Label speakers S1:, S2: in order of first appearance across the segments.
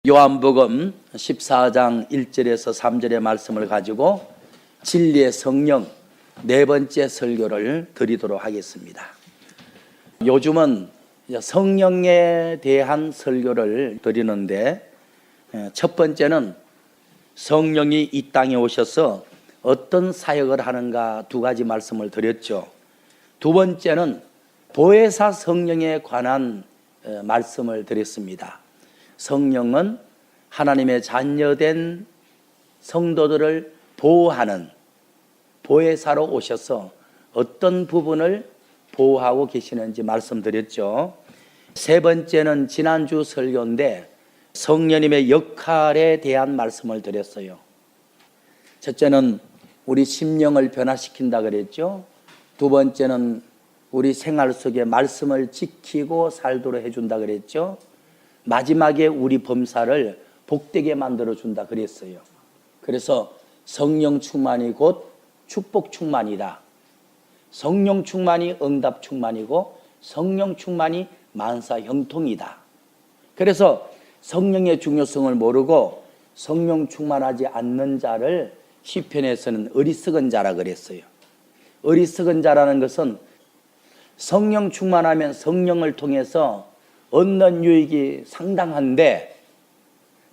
S1: 요한복음 14장 1절에서 3절의 말씀을 가지고 진리의 성령 네 번째 설교를 드리도록 하겠습니다. 요즘은 성령에 대한 설교를 드리는데, 첫 번째는 성령이 이 땅에 오셔서 어떤 사역을 하는가 두 가지 말씀을 드렸죠. 두 번째는 보혜사 성령에 관한 말씀을 드렸습니다. 성령은 하나님의 자녀된 성도들을 보호하는 보혜사로 오셔서 어떤 부분을 보호하고 계시는지 말씀드렸죠. 세 번째는 지난주 설교인데 성령님의 역할에 대한 말씀을 드렸어요. 첫째는 우리 심령을 변화시킨다 그랬죠. 두 번째는 우리 생활 속에 말씀을 지키고 살도록 해준다 그랬죠. 마지막에 우리 범사를 복되게 만들어준다 그랬어요. 그래서 성령 충만이 곧 축복 충만이다. 성령 충만이 응답 충만이고 성령 충만이 만사 형통이다. 그래서 성령의 중요성을 모르고 성령 충만하지 않는 자를 시편에서는 어리석은 자라 그랬어요. 어리석은 자라는 것은 성령 충만하면 성령을 통해서 얻는 유익이 상당한데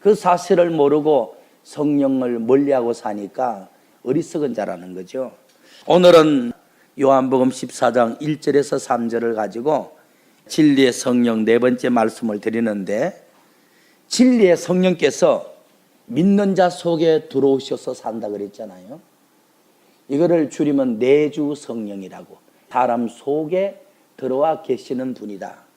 S1: 그 사실을 모르고 성령을 멀리하고 사니까 어리석은 자라는 거죠. 오늘은 요한복음 14장 1절에서 3절을 가지고 진리의 성령 네 번째 말씀을 드리는데, 진리의 성령께서 믿는 자 속에 들어오셔서 산다 그랬잖아요. 이거를 줄이면 내주 성령이라고, 사람 속에 들어와 계시는 분이다.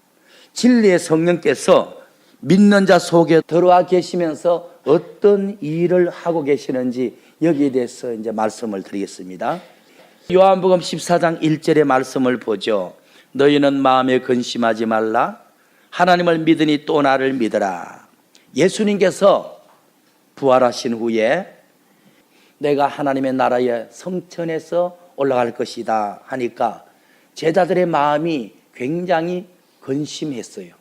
S1: 진리의 성령께서 믿는 자 속에 들어와 계시면서 어떤 일을 하고 계시는지 여기에 대해서 이제 말씀을 드리겠습니다. 요한복음 14장 1절의 말씀을 보죠. 너희는 마음에 근심하지 말라. 하나님을 믿으니 또 나를 믿으라. 예수님께서 부활하신 후에 내가 하나님의 나라에 성천에서 올라갈 것이다 하니까 제자들의 마음이 굉장히 근심했어요.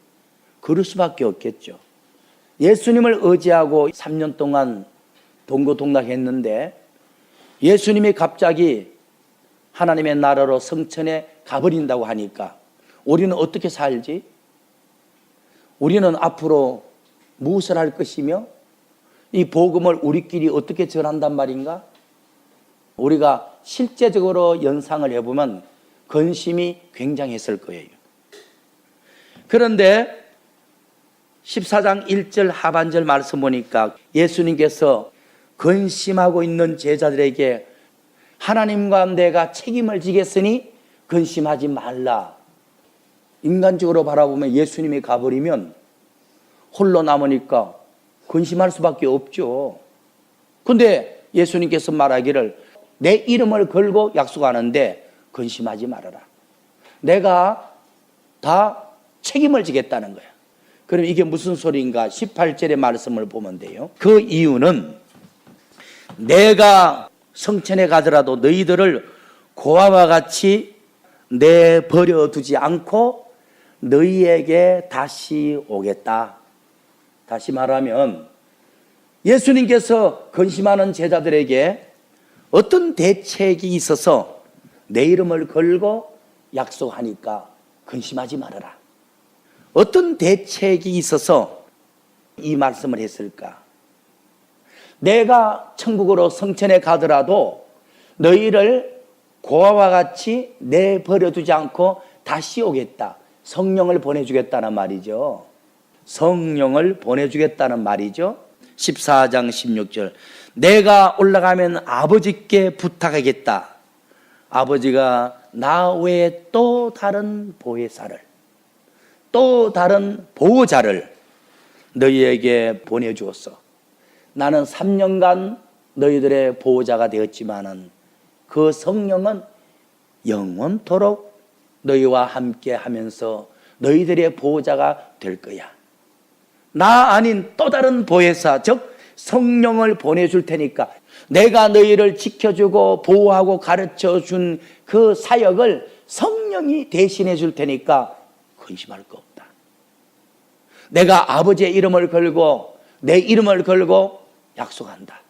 S1: 그럴 수밖에 없겠죠. 예수님을 의지하고 3년 동안 동고동락했는데 예수님이 갑자기 하나님의 나라로 성천에 가버린다고 하니까 우리는 어떻게 살지? 우리는 앞으로 무엇을 할 것이며 이 복음을 우리끼리 어떻게 전한단 말인가? 우리가 실제적으로 연상을 해보면 근심이 굉장했을 거예요. 그런데 14장 1절 하반절 말씀 보니까 예수님께서 근심하고 있는 제자들에게 하나님과 내가 책임을 지겠으니 근심하지 말라. 인간적으로 바라보면 예수님이 가버리면 홀로 남으니까 근심할 수밖에 없죠. 근데 예수님께서 말하기를 내 이름을 걸고 약속하는데 근심하지 말아라. 내가 다 책임을 지겠다는 거야. 그럼 이게 무슨 소리인가? 18절의 말씀을 보면 돼요. 그 이유는 내가 성천에 가더라도 너희들을 고아와 같이 내버려 두지 않고 너희에게 다시 오겠다. 다시 말하면 예수님께서 근심하는 제자들에게 어떤 대책이 있어서 내 이름을 걸고 약속하니까 근심하지 말아라. 어떤 대책이 있어서 이 말씀을 했을까? 내가 천국으로 성천에 가더라도 너희를 고아와 같이 내버려두지 않고 다시 오겠다. 성령을 보내주겠다는 말이죠. 성령을 보내주겠다는 말이죠. 14장 16절 내가 올라가면 아버지께 부탁하겠다. 아버지가 나 외에 또 다른 보혜사를, 또 다른 보호자를 너희에게 보내주었어. 나는 3년간 너희들의 보호자가 되었지만은 그 성령은 영원토록 너희와 함께 하면서 너희들의 보호자가 될 거야. 나 아닌 또 다른 보혜사, 즉 성령을 보내줄 테니까 내가 너희를 지켜주고 보호하고 가르쳐준 그 사역을 성령이 대신해 줄 테니까 근심할 거 없다. 내가 아버지의 이름을 걸고 내 이름을 걸고 약속한다.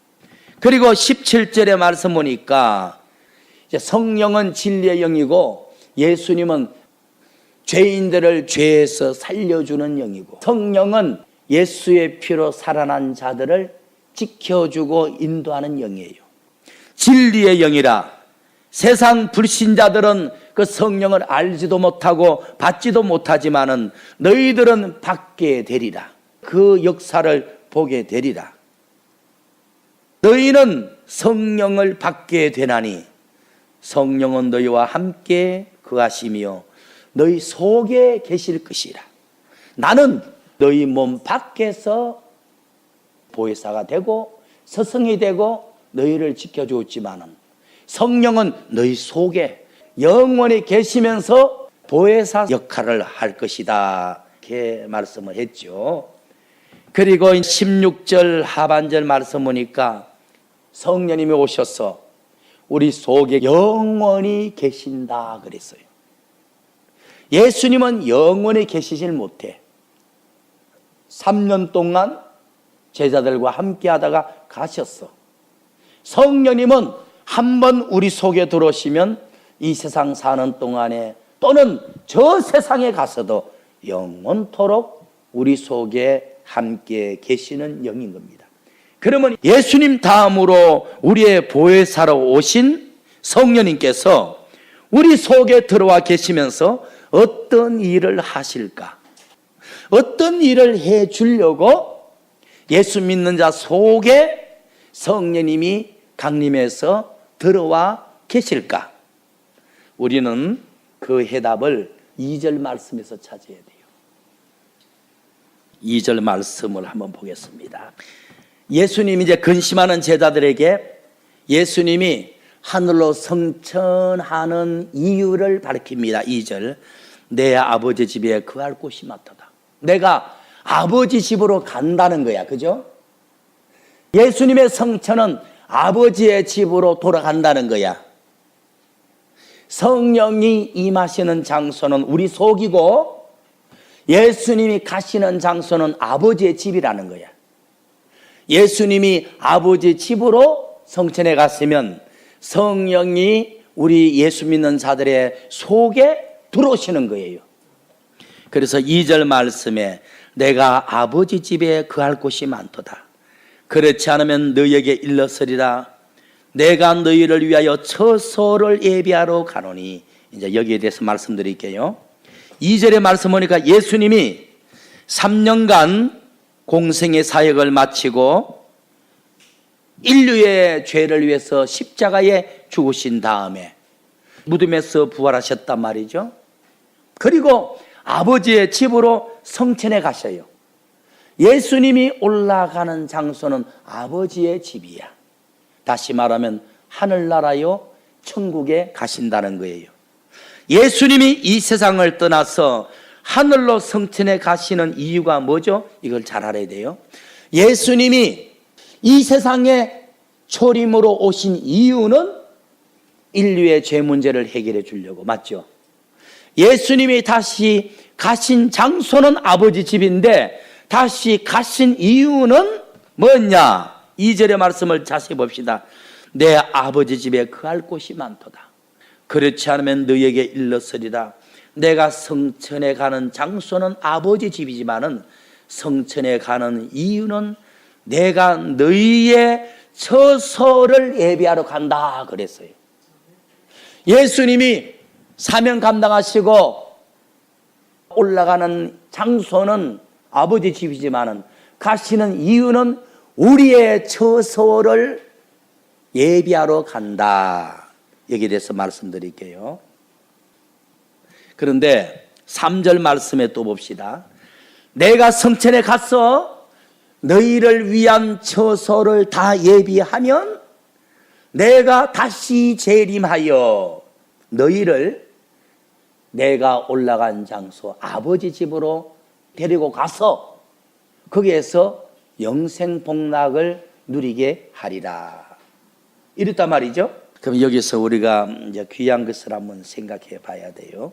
S1: 그리고 17절의 말씀 보니까 이제 성령은 진리의 영이고 예수님은 죄인들을 죄에서 살려주는 영이고, 성령은 예수의 피로 살아난 자들을 지켜주고 인도하는 영이에요. 진리의 영이라 세상 불신자들은 그 성령을 알지도 못하고 받지도 못하지만은 너희들은 받게 되리라. 그 역사를 보게 되리라. 너희는 성령을 받게 되나니 성령은 너희와 함께 거하시며 너희 속에 계실 것이라. 나는 너희 몸 밖에서 보혜사가 되고 스승이 되고 너희를 지켜주었지만은 성령은 너희 속에 영원히 계시면서 보혜사 역할을 할 것이다. 이렇게 말씀을 했죠. 그리고 16절 하반절 말씀 보니까 성령님이 오셔서 우리 속에 영원히 계신다 그랬어요. 예수님은 영원히 계시질 못해. 3년 동안 제자들과 함께 하다가 가셨어. 성령님은 한번 우리 속에 들어오시면 이 세상 사는 동안에 또는 저 세상에 가서도 영원토록 우리 속에 함께 계시는 영인 겁니다. 그러면 예수님 다음으로 우리의 보혜사로 오신 성령님께서 우리 속에 들어와 계시면서 어떤 일을 하실까? 어떤 일을 해 주려고 예수 믿는 자 속에 성령님이 강림해서 들어와 계실까? 우리는 그 해답을 2절 말씀에서 찾아야 돼요. 2절 말씀을 한번 보겠습니다. 예수님이 이제 근심하는 제자들에게 예수님이 하늘로 승천하는 이유를 밝힙니다. 2절. 내 아버지 집에 거할 곳이 많도다. 내가 아버지 집으로 간다는 거야. 그죠? 예수님의 승천은 아버지의 집으로 돌아간다는 거야. 성령이 임하시는 장소는 우리 속이고 예수님이 가시는 장소는 아버지의 집이라는 거야. 예수님이 아버지 집으로 성천에 갔으면 성령이 우리 예수 믿는 자들의 속에 들어오시는 거예요. 그래서 2절 말씀에 내가 아버지 집에 거할 곳이 많도다. 그렇지 않으면 너희에게 일렀으리라. 내가 너희를 위하여 처소를 예비하러 가노니. 이제 여기에 대해서 말씀드릴게요. 2절의 말씀 보니까 예수님이 3년간 공생의 사역을 마치고 인류의 죄를 위해서 십자가에 죽으신 다음에 무덤에서 부활하셨단 말이죠. 그리고 아버지의 집으로 성천에 가셔요. 예수님이 올라가는 장소는 아버지의 집이야. 다시 말하면 하늘나라요, 천국에 가신다는 거예요. 예수님이 이 세상을 떠나서 하늘로 성천에 가시는 이유가 뭐죠? 이걸 잘 알아야 돼요. 예수님이 이 세상에 초림으로 오신 이유는 인류의 죄 문제를 해결해 주려고, 맞죠? 예수님이 다시 가신 장소는 아버지 집인데 다시 가신 이유는 뭐냐? 2절의 말씀을 자세히 봅시다. 내 아버지 집에 거할 곳이 많도다. 그렇지 않으면 너희에게 일렀으리라. 내가 성천에 가는 장소는 아버지 집이지만은 성천에 가는 이유는 내가 너희의 처소를 예비하러 간다 그랬어요. 예수님이 사명 감당하시고 올라가는 장소는 아버지 집이지만은 가시는 이유는 우리의 처소를 예비하러 간다. 여기에 대해서 말씀드릴게요. 그런데 3절 말씀에 또 봅시다. 내가 성천에 가서 너희를 위한 처소를 다 예비하면 내가 다시 재림하여 너희를 내가 올라간 장소 아버지 집으로 데리고 가서 거기에서 영생 복락을 누리게 하리라. 이랬단 말이죠. 그럼 여기서 우리가 이제 귀한 것을 한번 생각해 봐야 돼요.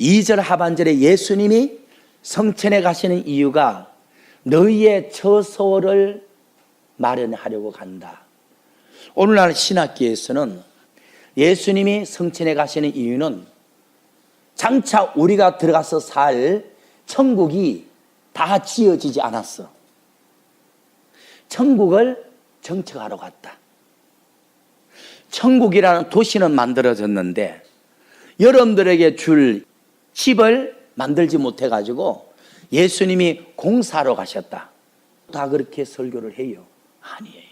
S1: 2절 하반절에 예수님이 성천에 가시는 이유가 너희의 처소를 마련하려고 간다. 오늘날 신학계에서는 예수님이 성천에 가시는 이유는 장차 우리가 들어가서 살 천국이 다 지어지지 않았어. 천국을 정착하러 갔다. 천국이라는 도시는 만들어졌는데 여러분들에게 줄 집을 만들지 못해가지고 예수님이 공사하러 가셨다. 다 그렇게 설교를 해요? 아니에요.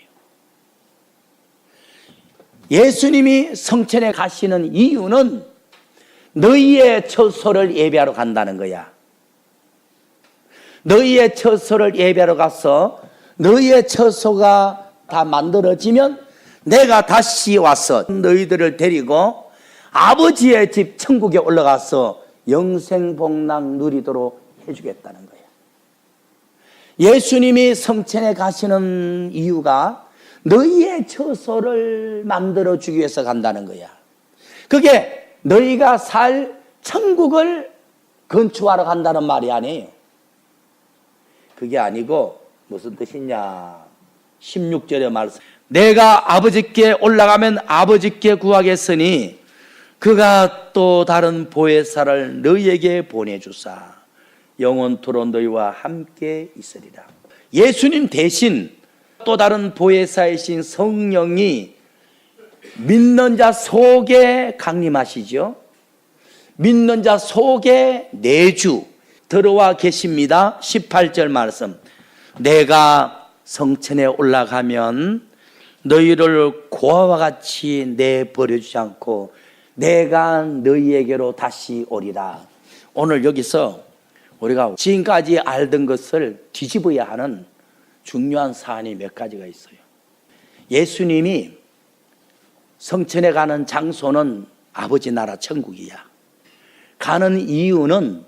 S1: 예수님이 성천에 가시는 이유는 너희의 처소를 예배하러 간다는 거야. 너희의 처소를 예배하러 가서 너희의 처소가 다 만들어지면 내가 다시 와서 너희들을 데리고 아버지의 집 천국에 올라가서 영생복락 누리도록 해주겠다는 거야. 예수님이 성천에 가시는 이유가 너희의 처소를 만들어주기 위해서 간다는 거야. 그게 너희가 살 천국을 건축하러 간다는 말이 아니에요. 그게 아니고 무슨 뜻이냐. 16절의 말씀. 내가 아버지께 올라가면 아버지께 구하겠으니 그가 또 다른 보혜사를 너희에게 보내주사 영원토록 너희와 함께 있으리라. 예수님 대신 또 다른 보혜사이신 성령이 믿는 자 속에 강림하시죠. 믿는 자 속에 내주 들어와 계십니다. 18절 말씀. 내가 성천에 올라가면 너희를 고아와 같이 내버려주지 않고 내가 너희에게로 다시 오리라. 오늘 여기서 우리가 지금까지 알던 것을 뒤집어야 하는 중요한 사안이 몇 가지가 있어요. 예수님이 성천에 가는 장소는 아버지 나라 천국이야. 가는 이유는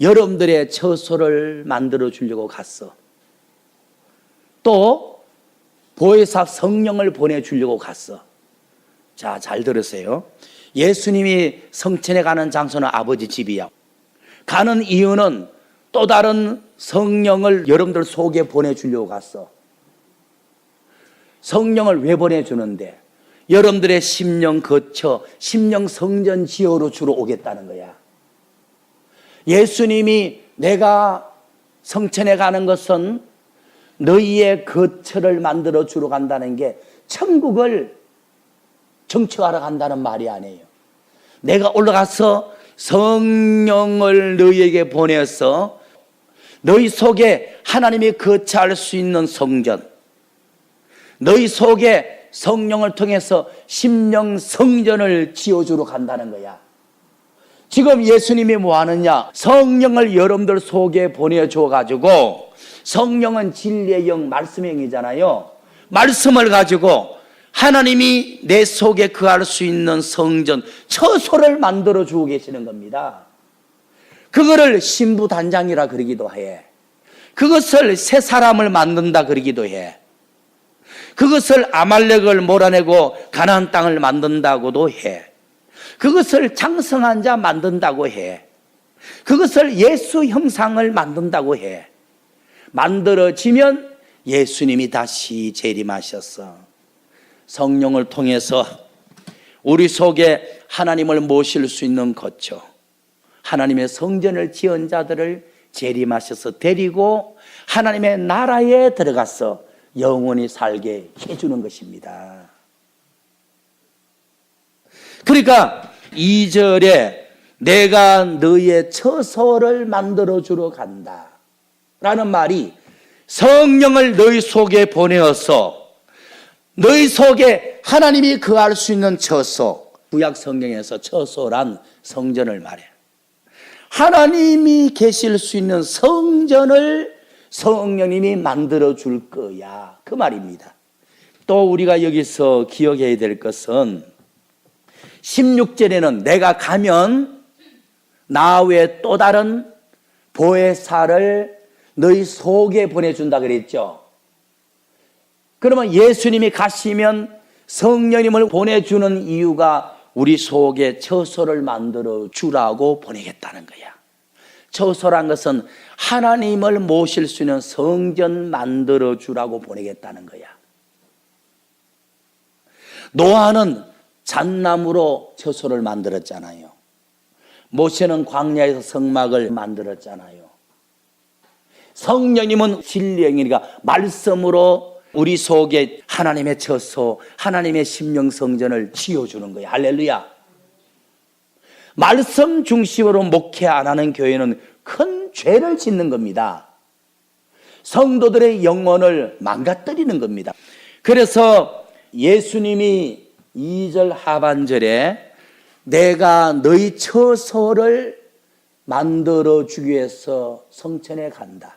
S1: 여러분들의 처소를 만들어 주려고 갔어. 또 보혜사 성령을 보내주려고 갔어. 자, 잘 들으세요. 예수님이 성천에 가는 장소는 아버지 집이야. 가는 이유는 또 다른 성령을 여러분들 속에 보내주려고 갔어. 성령을 왜 보내주는데? 여러분들의 심령 거쳐 심령 성전 지어로 주로 오겠다는 거야. 예수님이 내가 성천에 가는 것은 너희의 거처를 만들어 주러 간다는 게 천국을 정치하러 간다는 말이 아니에요. 내가 올라가서 성령을 너희에게 보내서 너희 속에 하나님이 거처할 수 있는 성전, 너희 속에 성령을 통해서 심령 성전을 지어주러 간다는 거야. 지금 예수님이 뭐 하느냐? 성령을 여러분들 속에 보내줘 가지고, 성령은 진리의 영, 말씀의 영이잖아요. 말씀을 가지고 하나님이 내 속에 거할 수 있는 성전, 처소를 만들어 주고 계시는 겁니다. 그거를 신부단장이라 그러기도 해. 그것을 새 사람을 만든다 그러기도 해. 그것을 아말렉을 몰아내고 가나안 땅을 만든다고도 해. 그것을 장성한 자 만든다고 해. 그것을 예수 형상을 만든다고 해. 만들어지면 예수님이 다시 재림하셔서 성령을 통해서 우리 속에 하나님을 모실 수 있는 거처, 하나님의 성전을 지은 자들을 재림하셔서 데리고 하나님의 나라에 들어가서 영원히 살게 해주는 것입니다. 그러니까 2절에 내가 너희의 처소를 만들어주러 간다 라는 말이 성령을 너희 속에 보내어서 너희 속에 하나님이 거할 수 있는 처소, 구약 성경에서 처소란 성전을 말해. 하나님이 계실 수 있는 성전을 성령님이 만들어 줄 거야, 그 말입니다. 또 우리가 여기서 기억해야 될 것은 16절에는 내가 가면 나 외에 또 다른 보혜사를 너희 속에 보내준다 그랬죠. 그러면 예수님이 가시면 성령님을 보내주는 이유가 우리 속에 처소를 만들어 주라고 보내겠다는 거야. 처소란 것은 하나님을 모실 수 있는 성전 만들어 주라고 보내겠다는 거야. 노아는 잣나무로 처소를 만들었잖아요. 모세는 광야에서 성막을 만들었잖아요. 성령님은 진리의 영이니까 말씀으로 우리 속에 하나님의 처소, 하나님의 심령 성전을 지어주는 거예요. 할렐루야. 말씀 중심으로 목회 안 하는 교회는 큰 죄를 짓는 겁니다. 성도들의 영혼을 망가뜨리는 겁니다. 그래서 예수님이 2절 하반절에 내가 너희 처소를 만들어 주기 위해서 성전에 간다.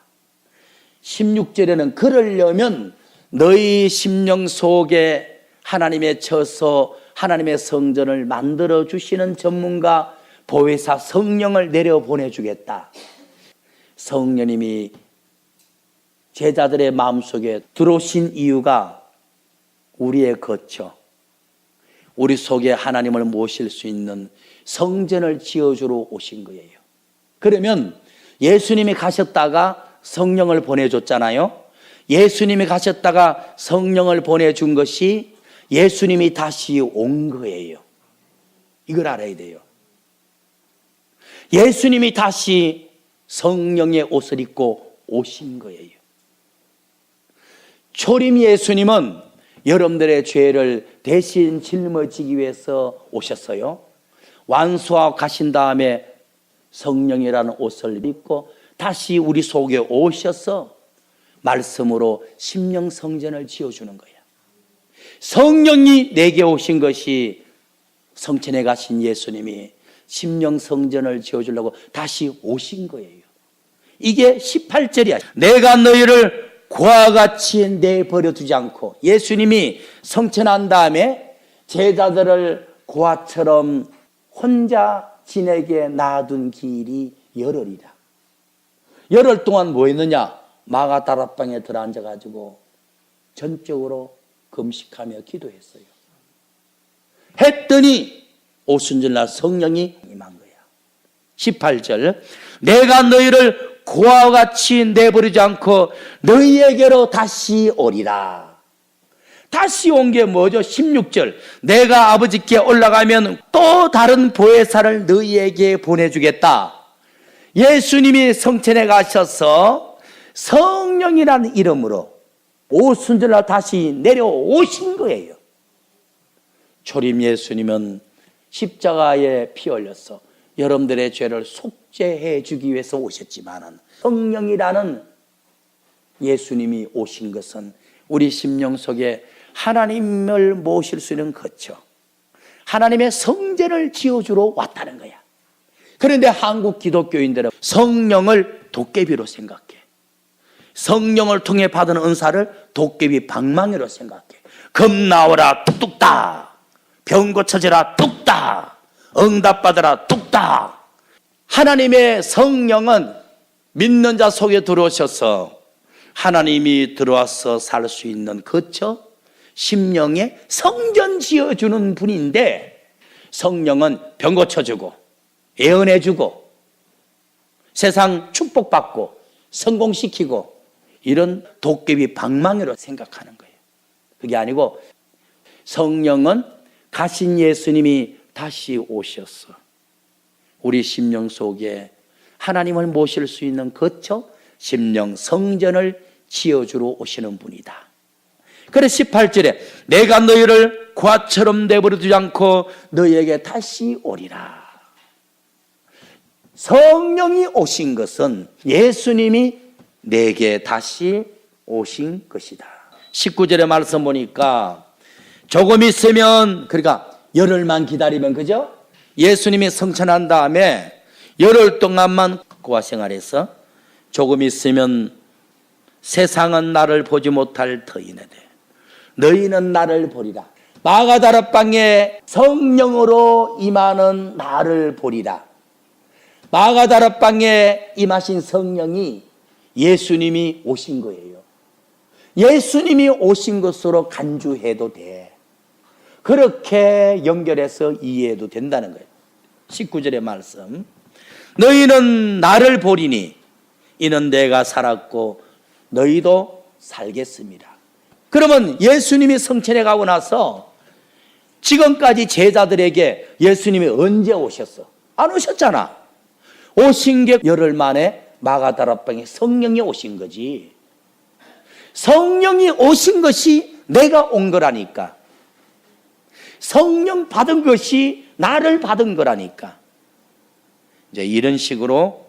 S1: 16절에는 그러려면 너희 심령 속에 하나님의 처소, 하나님의 성전을 만들어 주시는 전문가 보혜사 성령을 내려 보내주겠다. 성령님이 제자들의 마음속에 들어오신 이유가 우리의 거처, 우리 속에 하나님을 모실 수 있는 성전을 지어주러 오신 거예요. 그러면 예수님이 가셨다가 성령을 보내줬잖아요. 예수님이 가셨다가 성령을 보내준 것이 예수님이 다시 온 거예요. 이걸 알아야 돼요. 예수님이 다시 성령의 옷을 입고 오신 거예요. 초림 예수님은 여러분들의 죄를 대신 짊어지기 위해서 오셨어요. 완수하고 가신 다음에 성령이라는 옷을 입고 다시 우리 속에 오셔서 말씀으로 심령 성전을 지어주는 거예요. 성령이 내게 오신 것이 성전에 가신 예수님이 심령 성전을 지어주려고 다시 오신 거예요. 이게 18절이야. 내가 너희를 고와 같이 내버려 두지 않고, 예수님이 성천한 다음에 제자들을 고아처럼 혼자 지내게 놔둔 길이 열흘이라. 열흘 동안 뭐 했느냐? 마가다락방에 들어앉아가지고 전적으로 금식하며 기도했어요. 했더니 오순절날 성령이 임한 거야. 18절 내가 너희를 고아와 같이 내버리지 않고 너희에게로 다시 오리라. 다시 온 게 뭐죠? 16절 내가 아버지께 올라가면 또 다른 보혜사를 너희에게 보내주겠다. 예수님이 성천에 가셔서 성령이라는 이름으로 오순절날 다시 내려오신 거예요. 초림 예수님은 십자가에 피 흘려서 여러분들의 죄를 속죄해 주기 위해서 오셨지만, 성령이라는 예수님이 오신 것은 우리 심령 속에 하나님을 모실 수 있는 거처, 하나님의 성전을 지어주러 왔다는 거야. 그런데 한국 기독교인들은 성령을 도깨비로 생각해. 성령을 통해 받은 은사를 도깨비 방망이로 생각해. 검 나오라 뚝뚝딱, 병 고쳐지라 뚝딱, 응답받으라 뚝딱. 하나님의 성령은 믿는 자 속에 들어오셔서 하나님이 들어와서 살 수 있는 거처, 심령에 성전 지어주는 분인데, 성령은 병 고쳐주고 예언해주고 세상 축복받고 성공시키고 이런 도깨비 방망이로 생각하는 거예요. 그게 아니고 성령은 가신 예수님이 다시 오셔서 우리 심령 속에 하나님을 모실 수 있는 거처, 심령 성전을 지어주러 오시는 분이다. 그래서 18절에 내가 너희를 고아처럼 내버려 두지 않고 너희에게 다시 오리라. 성령이 오신 것은 예수님이 내게 다시 오신 것이다. 19절의 말씀 보니까 조금 있으면, 그러니까 열흘만 기다리면, 그죠? 예수님이 성천한 다음에 열흘 동안만 고아 생활해서 조금 있으면 세상은 나를 보지 못할 터이네. 너희는 나를 보리라. 마가다락방에 성령으로 임하는 나를 보리라. 마가다락방에 임하신 성령이 예수님이 오신 거예요. 예수님이 오신 것으로 간주해도 돼. 그렇게 연결해서 이해해도 된다는 거예요. 19절의 말씀 너희는 나를 보리니 이는 내가 살았고 너희도 살겠습니다. 그러면 예수님이 성천에 가고 나서 지금까지 제자들에게 예수님이 언제 오셨어? 안 오셨잖아. 오신 게 열흘 만에 마가다락방에 성령이 오신 거지. 성령이 오신 것이 내가 온 거라니까. 성령 받은 것이 나를 받은 거라니까. 이제 이런 식으로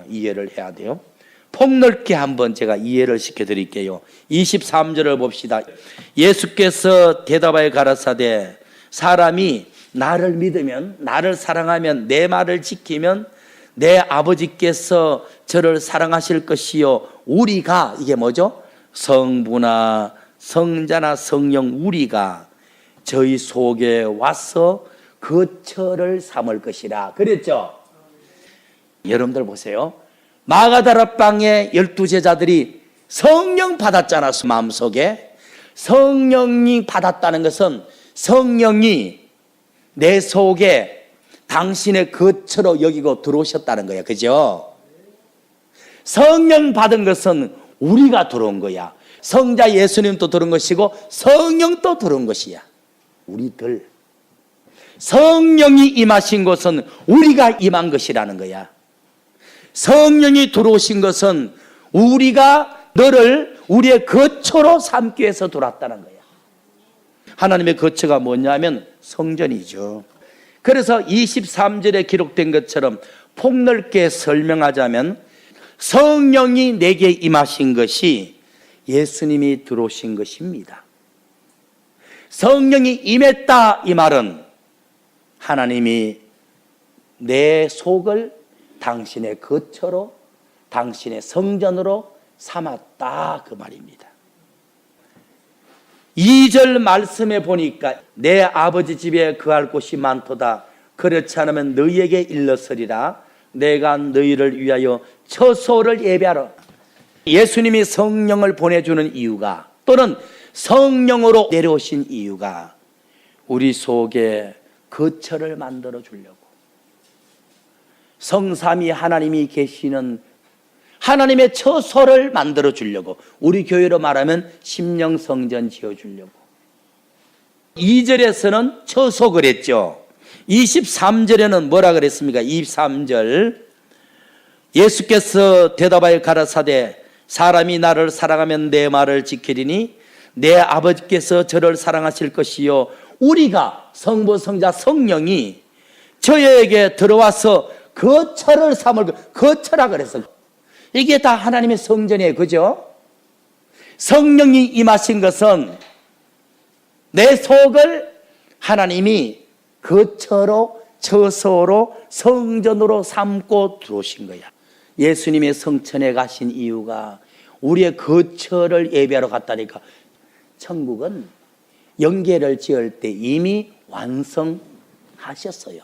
S1: 이해를 해야 돼요. 폭넓게 한번 제가 이해를 시켜드릴게요. 23절을 봅시다. 예수께서 대답하여 가라사대 사람이 나를 믿으면, 나를 사랑하면, 내 말을 지키면 내 아버지께서 저를 사랑하실 것이요 우리가, 이게 뭐죠? 성부나 성자나 성령 우리가 저희 속에 와서 거처를 삼을 것이라 그랬죠. 여러분들 보세요. 마가다락방의 12제자들이 성령 받았잖아. 마음속에 성령이 받았다는 것은 성령이 내 속에 당신의 거처로 여기고 들어오셨다는 거야. 그죠? 성령 받은 것은 우리가 들어온 거야. 성자 예수님도 들어온 것이고 성령도 들어온 것이야. 우리들. 성령이 임하신 것은 우리가 임한 것이라는 거야. 성령이 들어오신 것은 우리가 너를 우리의 거처로 삼기 위해서 들어왔다는 거야. 하나님의 거처가 뭐냐면 성전이죠. 그래서 23절에 기록된 것처럼 폭넓게 설명하자면 성령이 내게 임하신 것이 예수님이 들어오신 것입니다. 성령이 임했다 이 말은 하나님이 내 속을 당신의 거처로, 당신의 성전으로 삼았다 그 말입니다. 2절 말씀에 보니까 내 아버지 집에 거할 곳이 많도다. 그렇지 않으면 너희에게 일렀으리라. 내가 너희를 위하여 처소를 예비하러. 예수님이 성령을 보내주는 이유가, 또는 성령으로 내려오신 이유가 우리 속에 거처를 만들어 주려고, 성삼위 하나님이 계시는 하나님의 처소를 만들어 주려고, 우리 교회로 말하면 심령성전 지어 주려고. 2절에서는 처소 그랬죠. 23절에는 뭐라 그랬습니까? 23절 예수께서 대답하여 가라사대 사람이 나를 사랑하면 내 말을 지키리니 내 아버지께서 저를 사랑하실 것이요 우리가 성부 성자 성령이 저에게 들어와서 거처를 삼을, 거처라 그랬어. 이게 다 하나님의 성전이에요. 그죠? 성령이 임하신 것은 내 속을 하나님이 거처로, 처소로, 성전으로 삼고 들어오신 거야. 예수님의 성천에 가신 이유가 우리의 거처를 예배하러 갔다니까. 천국은 영계를 지을 때 이미 완성하셨어요.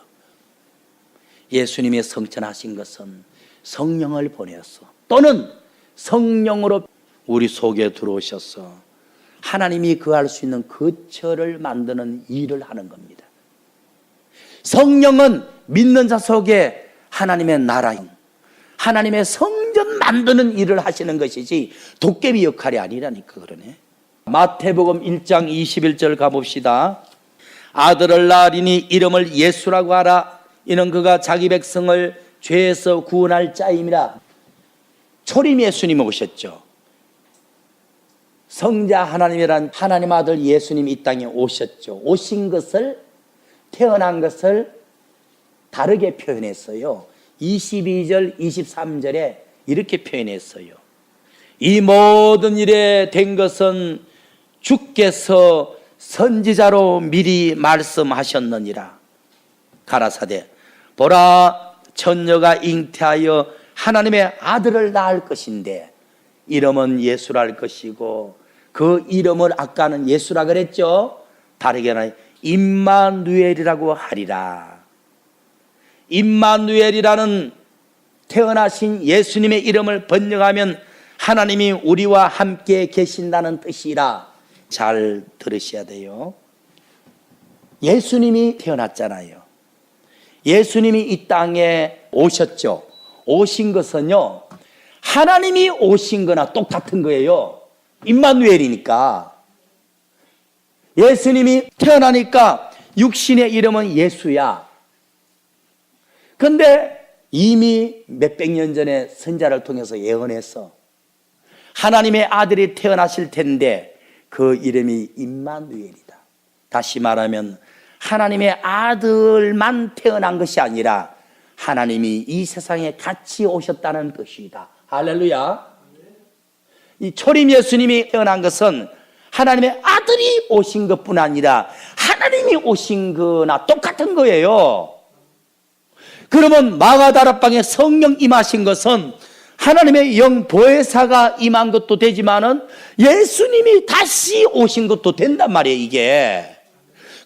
S1: 예수님의 성천하신 것은 성령을 보내었어. 또는 성령으로 우리 속에 들어오셔서 하나님이 거할 수 있는 거처를 만드는 일을 하는 겁니다. 성령은 믿는 자 속에 하나님의 나라, 하나님의 성전 만드는 일을 하시는 것이지 도깨비 역할이 아니라니까. 그러네. 마태복음 1장 21절 가봅시다. 아들을 낳으리니 이름을 예수라고 하라. 이는 그가 자기 백성을 죄에서 구원할 자임이라. 초림 예수님 오셨죠. 성자 하나님이란 하나님 아들 예수님 이 땅에 오셨죠. 오신 것을, 태어난 것을 다르게 표현했어요. 22절 23절에 이렇게 표현했어요. 이 모든 일에 된 것은 주께서 선지자로 미리 말씀하셨느니라. 가라사대 보라 처녀가 잉태하여 하나님의 아들을 낳을 것인데 이름은 예수라 할 것이고 그 이름을 아까는 예수라 그랬죠. 다르게 하나 임마누엘이라고 하리라. 임마누엘이라는 태어나신 예수님의 이름을 번역하면 하나님이 우리와 함께 계신다는 뜻이라. 잘 들으셔야 돼요. 예수님이 태어났잖아요. 예수님이 이 땅에 오셨죠. 오신 것은요, 하나님이 오신 거나 똑같은 거예요. 임마누엘이니까. 예수님이 태어나니까 육신의 이름은 예수야. 근데 이미 몇백 년 전에 선자를 통해서 예언했어. 하나님의 아들이 태어나실 텐데 그 이름이 임마누엘이다. 다시 말하면 하나님의 아들만 태어난 것이 아니라 하나님이 이 세상에 같이 오셨다는 뜻이다. 할렐루야. 이 초림 예수님이 태어난 것은 하나님의 아들이 오신 것뿐 아니라 하나님이 오신 거나 똑같은 거예요. 그러면 마가다락방에 성령 임하신 것은 하나님의 영 보혜사가 임한 것도 되지만은 예수님이 다시 오신 것도 된단 말이에요, 이게.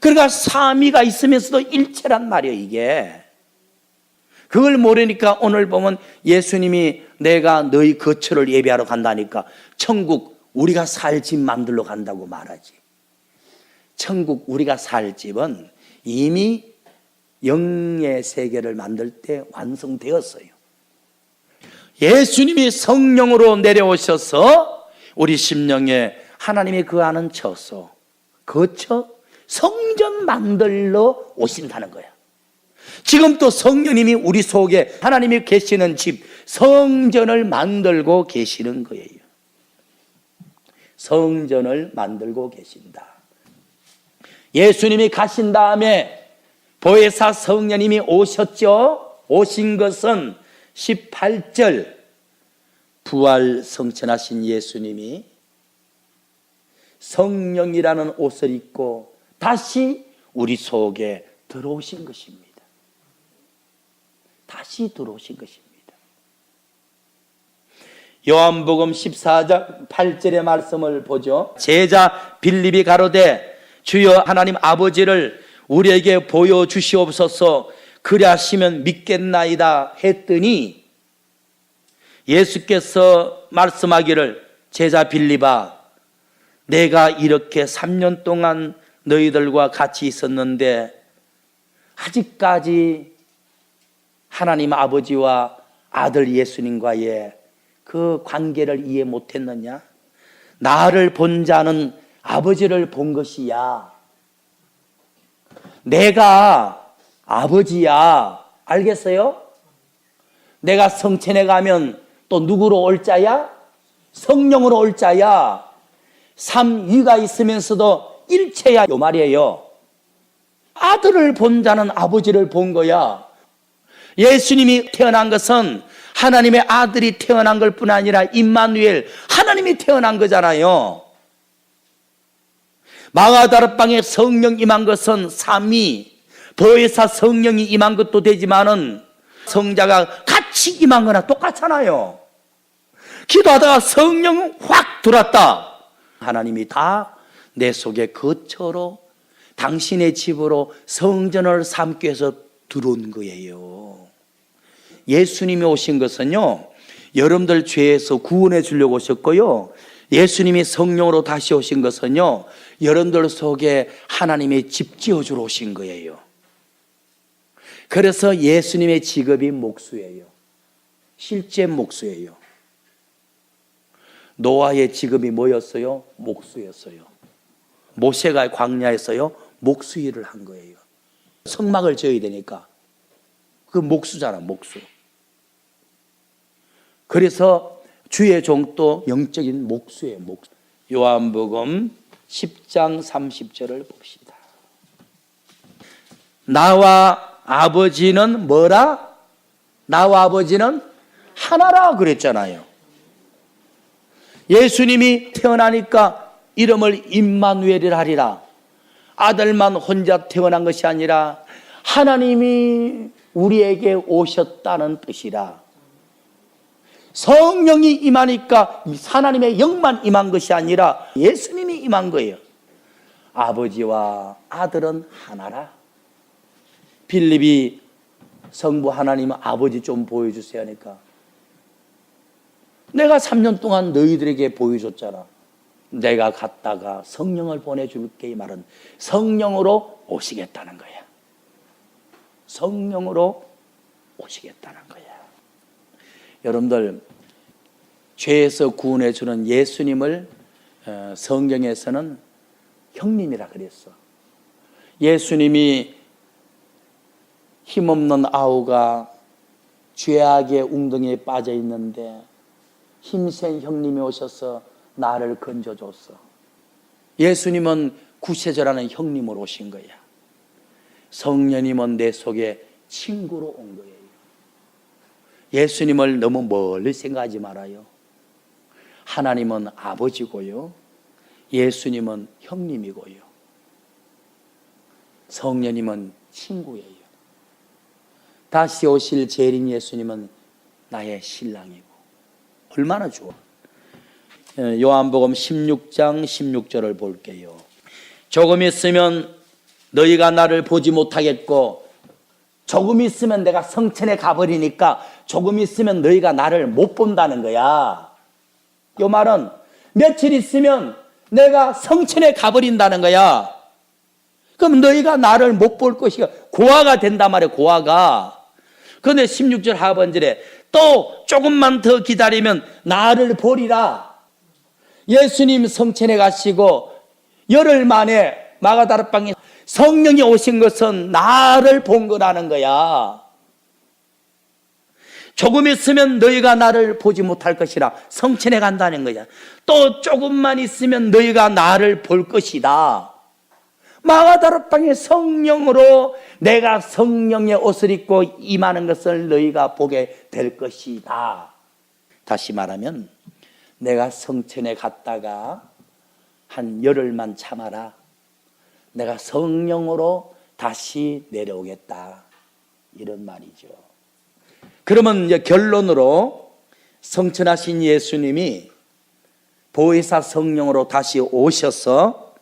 S1: 그러니까 삼위가 있으면서도 일체란 말이에요, 이게. 그걸 모르니까 오늘 보면 예수님이 내가 너희 거처를 예배하러 간다니까 천국 우리가 살 집 만들러 간다고 말하지. 천국 우리가 살 집은 이미 영의 세계를 만들 때 완성되었어요. 예수님이 성령으로 내려오셔서 우리 심령에 하나님이 그 안은 처소, 거처, 성전 만들러 오신다는 거야. 지금 또 성령님이 우리 속에 하나님이 계시는 집, 성전을 만들고 계시는 거예요. 성전을 만들고 계신다. 예수님이 가신 다음에 보혜사 성령님이 오셨죠. 오신 것은 18절 부활 성천하신 예수님이 성령이라는 옷을 입고 다시 우리 속에 들어오신 것입니다. 다시 들어오신 것입니다. 요한복음 14장 8절의 말씀을 보죠. 제자 빌립이 가로되 주여 하나님 아버지를 우리에게 보여주시옵소서 그리하시면 믿겠나이다 했더니 예수께서 말씀하기를 제자 빌립아 내가 이렇게 3년 동안 너희들과 같이 있었는데 아직까지 하나님 아버지와 아들 예수님과의 그 관계를 이해 못했느냐? 나를 본 자는 아버지를 본 것이야. 내가 아버지야. 알겠어요? 내가 성천에 가면 또 누구로 올 자야? 성령으로 올 자야. 삼위가 있으면서도 일체야. 요 말이에요. 아들을 본 자는 아버지를 본 거야. 예수님이 태어난 것은 하나님의 아들이 태어난 걸 뿐 아니라 임마누엘 하나님이 태어난 거잖아요. 마가다락방에 성령 임한 것은 삼위 보혜사 성령이 임한 것도 되지만은 성자가 같이 임한 거나 똑같잖아요. 기도하다가 성령 확 들어왔다. 하나님이 다 내 속에 거처로 당신의 집으로 성전을 삼기 위해서 들어온 거예요. 예수님이 오신 것은요, 여러분들 죄에서 구원해 주려고 오셨고요, 예수님이 성령으로 다시 오신 것은요, 여러분들 속에 하나님의 집 지어주러 오신 거예요. 그래서 예수님의 직업이 목수예요. 실제 목수예요. 노아의 직업이 뭐였어요? 목수였어요. 모세가 광야에서요, 목수 일을 한 거예요. 성막을 지어야 되니까. 그 목수잖아, 목수. 그래서 주의 종도 영적인 목수예요, 목수. 요한복음 10장 30절을 봅시다. 나와 아버지는 뭐라? 나와 아버지는 하나라 그랬잖아요. 예수님이 태어나니까 이름을 임마누엘이라 하리라. 아들만 혼자 태어난 것이 아니라 하나님이 우리에게 오셨다는 뜻이라. 성령이 임하니까 하나님의 영만 임한 것이 아니라 예수님이 임한 거예요. 아버지와 아들은 하나라. 빌립이 성부 하나님 아버지 좀 보여주세요 하니까 내가 3년 동안 너희들에게 보여줬잖아. 내가 갔다가 성령을 보내줄게 이 말은 성령으로 오시겠다는 거야. 성령으로 오시겠다는 거야. 여러분들, 죄에서 구원해 주는 예수님을 성경에서는 형님이라 그랬어. 예수님이 힘없는 아우가 죄악의 웅덩이에 빠져 있는데 힘센 형님이 오셔서 나를 건져줬어. 예수님은 구세주라는 형님으로 오신 거야. 성령님은 내 속에 친구로 온 거예요. 예수님을 너무 멀리 생각하지 말아요. 하나님은 아버지고요, 예수님은 형님이고요, 성령님은 친구예요. 다시 오실 재림 예수님은 나의 신랑이고. 얼마나 좋아. 요한복음 16장 16절을 볼게요. 조금 있으면 너희가 나를 보지 못하겠고, 조금 있으면 내가 성천에 가버리니까 조금 있으면 너희가 나를 못 본다는 거야. 이 말은 며칠 있으면 내가 성천에 가버린다는 거야. 그럼 너희가 나를 못 볼 것이야. 고아가 된단 말이야, 고아가. 그런데 16절 하반절에 또 조금만 더 기다리면 나를 보리라. 예수님 성천에 가시고 열흘 만에 마가다락방에 성령이 오신 것은 나를 본 거라는 거야. 조금 있으면 너희가 나를 보지 못할 것이라. 성천에 간다는 거야. 또 조금만 있으면 너희가 나를 볼 것이다. 마가다락방의 성령으로 내가 성령의 옷을 입고 임하는 것을 너희가 보게 될 것이다. 다시 말하면 내가 성천에 갔다가 한 열흘만 참아라. 내가 성령으로 다시 내려오겠다. 이런 말이죠. 그러면 이제 결론으로 성천하신 예수님이 보혜사 성령으로 다시 오셔서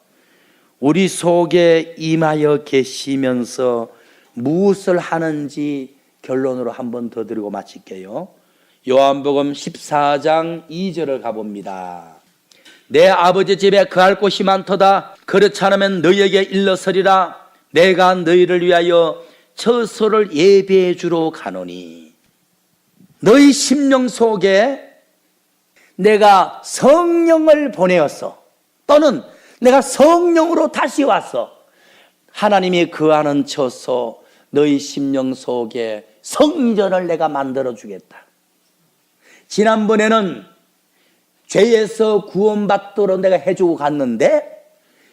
S1: 우리 속에 임하여 계시면서 무엇을 하는지 결론으로 한 번 더 드리고 마칠게요. 요한복음 14장 2절을 가봅니다. 내 아버지 집에 거할 곳이 많도다. 그렇지 않으면 너희에게 일러서리라. 내가 너희를 위하여 처소를 예비해 주러 가노니. 너희 심령 속에 내가 성령을 보내었어. 또는 내가 성령으로 다시 왔어. 하나님이 거하는 처소, 너희 심령 속에 성전을 내가 만들어 주겠다. 지난번에는 죄에서 구원받도록 내가 해주고 갔는데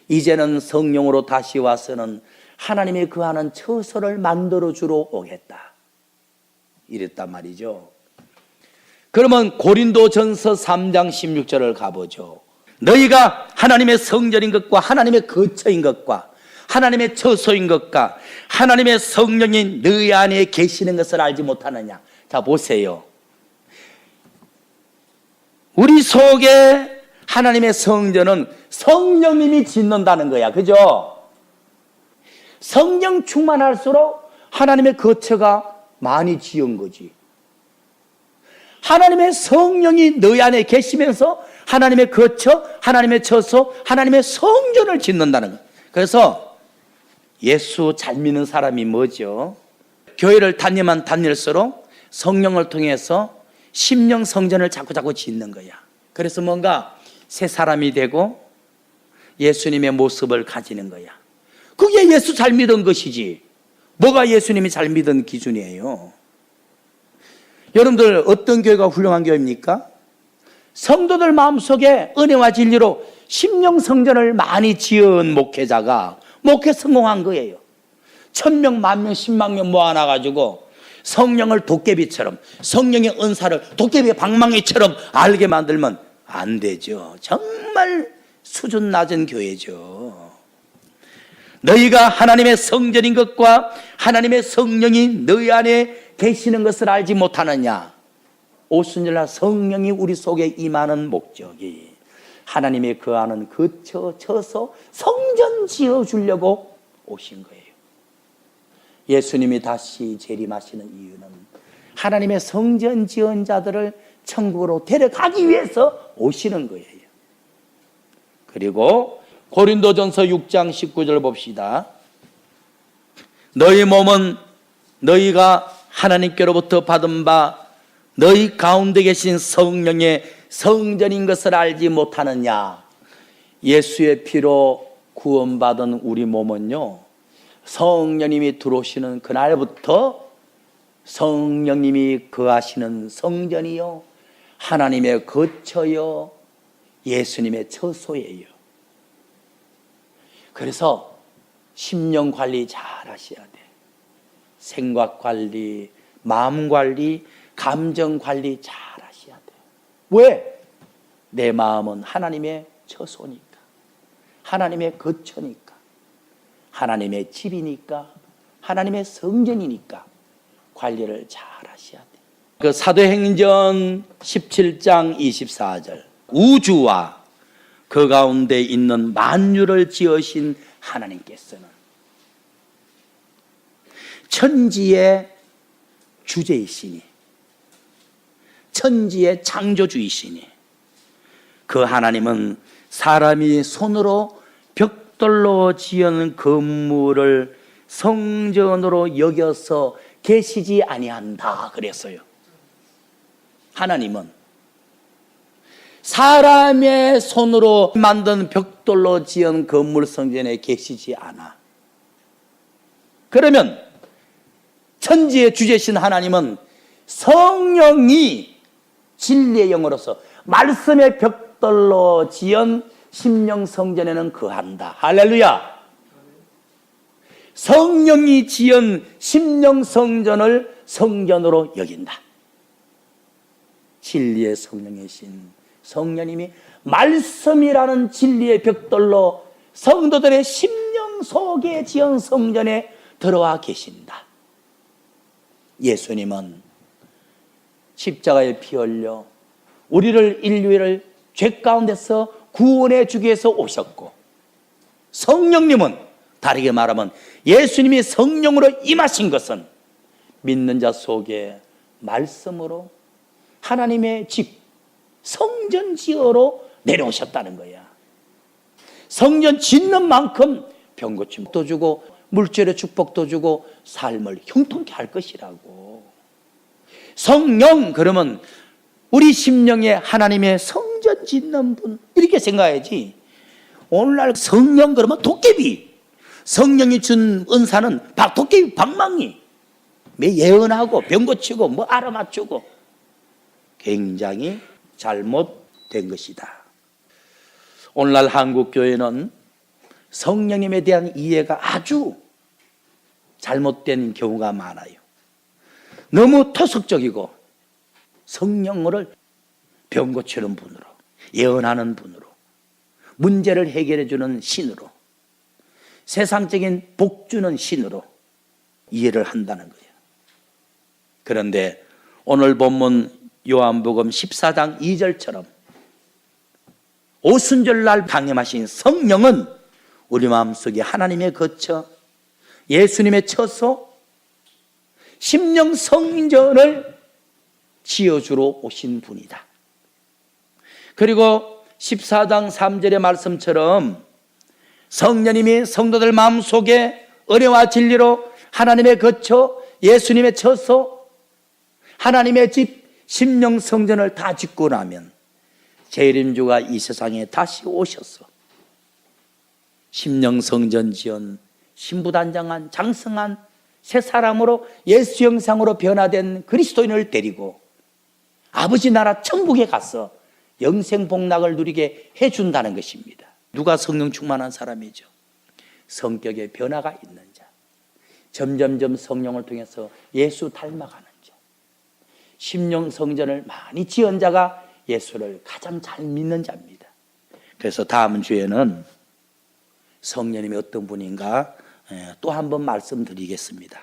S1: 이제는 성령으로 다시 와서는 하나님이 거하는 처소를 만들어 주러 오겠다. 이랬단 말이죠. 그러면 고린도전서 3장 16절을 가보죠. 너희가 하나님의 성전인 것과 하나님의 거처인 것과 하나님의 처소인 것과 하나님의 성령이 너희 안에 계시는 것을 알지 못하느냐. 자, 보세요. 우리 속에 하나님의 성전은 성령님이 짓는다는 거야. 그죠? 성령 충만할수록 하나님의 거처가 많이 지은 거지. 하나님의 성령이 너희 안에 계시면서 하나님의 거처, 하나님의 처소, 하나님의 성전을 짓는다는 거예요. 그래서 예수 잘 믿는 사람이 뭐죠? 교회를 다니면 다닐수록 성령을 통해서 심령 성전을 자꾸 짓는 거야. 그래서 뭔가 새 사람이 되고 예수님의 모습을 가지는 거야. 그게 예수 잘 믿은 것이지. 뭐가 예수님이 잘 믿은 기준이에요? 여러분들 어떤 교회가 훌륭한 교회입니까? 성도들 마음속에 은혜와 진리로 심령 성전을 많이 지은 목회자가 목회 성공한 거예요. 1000명, 10,000명, 10만 명 모아놔가지고 성령을 도깨비처럼, 성령의 은사를 도깨비 방망이처럼 알게 만들면 안 되죠. 정말 수준 낮은 교회죠. 너희가 하나님의 성전인 것과 하나님의 성령이 너희 안에 계시는 것을 알지 못하느냐. 오순절날 성령이 우리 속에 임하는 목적이 하나님의 거하는 거처, 처소, 성전 지어주려고 오신 거예요. 예수님이 다시 재림하시는 이유는 하나님의 성전 지은 자들을 천국으로 데려가기 위해서 오시는 거예요. 그리고 고린도전서 6장 19절 봅시다. 너희 몸은 너희가 하나님께로부터 받은 바 너희 가운데 계신 성령의 성전인 것을 알지 못하느냐. 예수의 피로 구원받은 우리 몸은요, 성령님이 들어오시는 그날부터 성령님이 거하시는 성전이요, 하나님의 거처요, 예수님의 처소예요. 그래서 심령 관리 잘 하셔야 돼. 생각 관리, 마음 관리, 감정 관리 잘 하셔야 돼. 왜? 내 마음은 하나님의 처소니까, 하나님의 거처니까, 하나님의 집이니까, 하나님의 성전이니까 관리를 잘 하셔야 돼. 그 사도행전 17장 24절, 우주와 그 가운데 있는 만유를 지으신 하나님께서는 천지의 주제이시니, 천지의 창조주이시니, 그 하나님은 사람이 손으로 벽돌로 지은 건물을 성전으로 여겨서 계시지 아니한다 그랬어요. 하나님은 사람의 손으로 만든 벽돌로 지은 건물 성전에 계시지 않아. 그러면 천지의 주제신 하나님은 성령이 진리의 영으로서 말씀의 벽돌로 지은 심령 성전에는 거한다. 할렐루야. 성령이 지은 심령 성전을 성전으로 여긴다. 진리의 성령이신 성령님이 말씀이라는 진리의 벽돌로 성도들의 심령 속에 지은 성전에 들어와 계신다. 예수님은 십자가에 피 흘려 우리를, 인류를 죄 가운데서 구원해 주기 위해서 오셨고, 성령님은 다르게 말하면 예수님이 성령으로 임하신 것은 믿는 자 속에 말씀으로 하나님의 집, 성전 지어로 내려오셨다는 거야. 성전 짓는 만큼 병고침도 주고 물질의 축복도 주고 삶을 형통케 할 것이라고. 성령 그러면 우리 심령에 하나님의 성전 짓는 분, 이렇게 생각해야지. 오늘날 성령 그러면 도깨비, 성령이 준 은사는 도깨비, 방망이, 예언하고 병고치고 뭐 알아맞추고, 굉장히 잘못된 것이다. 오늘날 한국교회는 성령님에 대한 이해가 아주 잘못된 경우가 많아요. 너무 토속적이고 성령을 병 고치는 분으로, 예언하는 분으로, 문제를 해결해 주는 신으로, 세상적인 복 주는 신으로 이해를 한다는 거예요. 그런데 오늘 본문 요한복음 14장 2절처럼 오순절날 강림하신 성령은 우리 마음속에 하나님의 거처, 예수님의 처소, 심령 성전을 지어주러 오신 분이다. 그리고 14장 3절의 말씀처럼 성령님이 성도들 마음속에 은혜와 진리로 하나님의 거처, 예수님의 처소, 하나님의 집, 심령 성전을 다 짓고 나면 재림주가 이 세상에 다시 오셔서 심령 성전 지은 신부단장한 장성한 새 사람으로 예수 형상으로 변화된 그리스도인을 데리고 아버지 나라 천국에 가서 영생 복락을 누리게 해준다는 것입니다. 누가 성령 충만한 사람이죠? 성격에 변화가 있는 자, 점점점 성령을 통해서 예수 닮아가는 자, 심령 성전을 많이 지은 자가 예수를 가장 잘 믿는 자입니다. 그래서 다음 주에는 성령님이 어떤 분인가 또 한 번 말씀드리겠습니다.